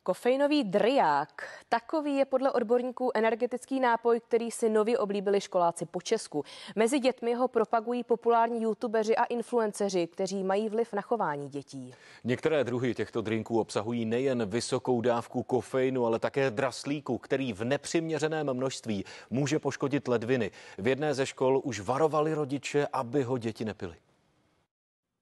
Kofeinový driák. Takový je podle odborníků energetický nápoj, který si nově oblíbili školáci po Česku. Mezi dětmi ho propagují populární youtubeři a influenceři, kteří mají vliv na chování dětí. Některé druhy těchto drinků obsahují nejen vysokou dávku kofeinu, ale také draslíku, který v nepřiměřeném množství může poškodit ledviny. V jedné ze škol už varovali rodiče, aby ho děti nepily.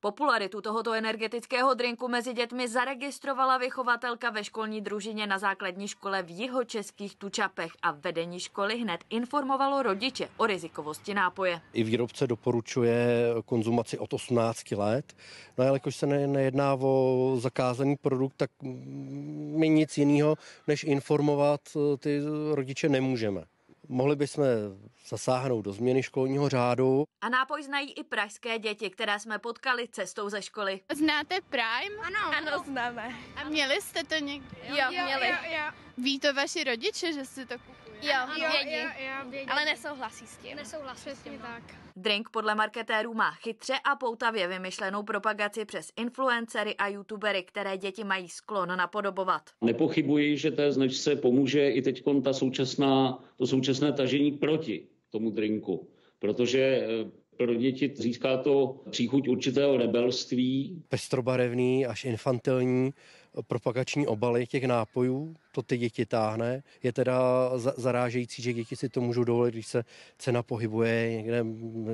Popularitu tohoto energetického drinku mezi dětmi zaregistrovala vychovatelka ve školní družině na základní škole v jihočeských Tučapech a vedení školy hned informovalo rodiče o rizikovosti nápoje. I výrobce doporučuje konzumaci od 18 let. No, jelikož se nejedná o zakázaný produkt, tak my nic jiného než informovat ty rodiče nemůžeme. Mohli bychom zasáhnout do změny školního řádu. A nápoj znají i pražské děti, které jsme potkali cestou ze školy. Znáte Prime? Ano, známe. A měli jste to někdy? Jo, měli. Ví to vaši rodiče, že si to kupují? Jo, vědí. Ale nesouhlasí s tím. Nesouhlasí s tím, tak. Drink podle marketérů má chytře a poutavě vymyšlenou propagaci přes influencery a youtubery, které děti mají sklon napodobovat. Nepochybuji, že té značce pomůže i teď to současné tažení proti tomu drinku, protože pro děti získá to příchuť určitého rebelství. Pestrobarevný až infantilní propagační obaly těch nápojů, to ty děti táhne. Je teda zarážející, že děti si to můžou dovolit, když se cena pohybuje někde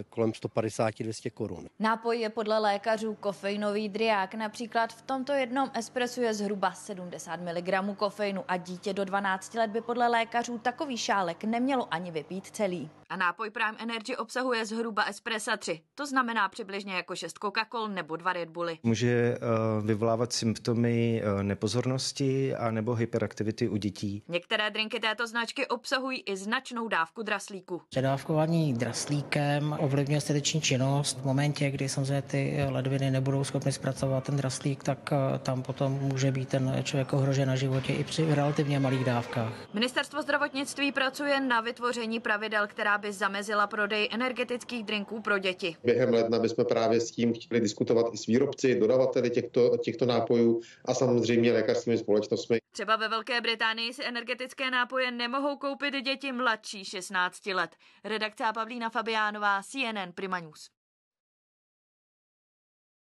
kolem 150-200 korun. Nápoj je podle lékařů kofeinový driák. Například v tomto jednom espressu je zhruba 70 mg kofeinu a dítě do 12 let by podle lékařů takový šálek nemělo ani vypít celý. A nápoj Prime Energy obsahuje zhruba espressa 3. To znamená přibližně jako 6 Coca-Col nebo 2 Red Bully. Může vyvolávat symptomy nepozornosti a nebo hyperaktivity u dětí. Některé drinky této značky obsahují i značnou dávku draslíku. Předávkování draslíkem ovlivňuje srdeční činnost. V momentě, kdy samozřejmě ty ledviny nebudou schopny zpracovat ten draslík, tak tam potom může být ten člověk ohrožen na životě i při relativně malých dávkách. Ministerstvo zdravotnictví pracuje na vytvoření pravidel, která by zamezila prodej energetických drinků pro děti. Během ledna bychom právě s tím chtěli diskutovat i s výrobci, dodavateli těchto nápojů a samozřejmě lékařskými společnostmi. Třeba ve Velké Británii si energetické nápoje nemohou koupit děti mladší 16 let. Redakce Pavlína Fabiánová, CNN Prima News.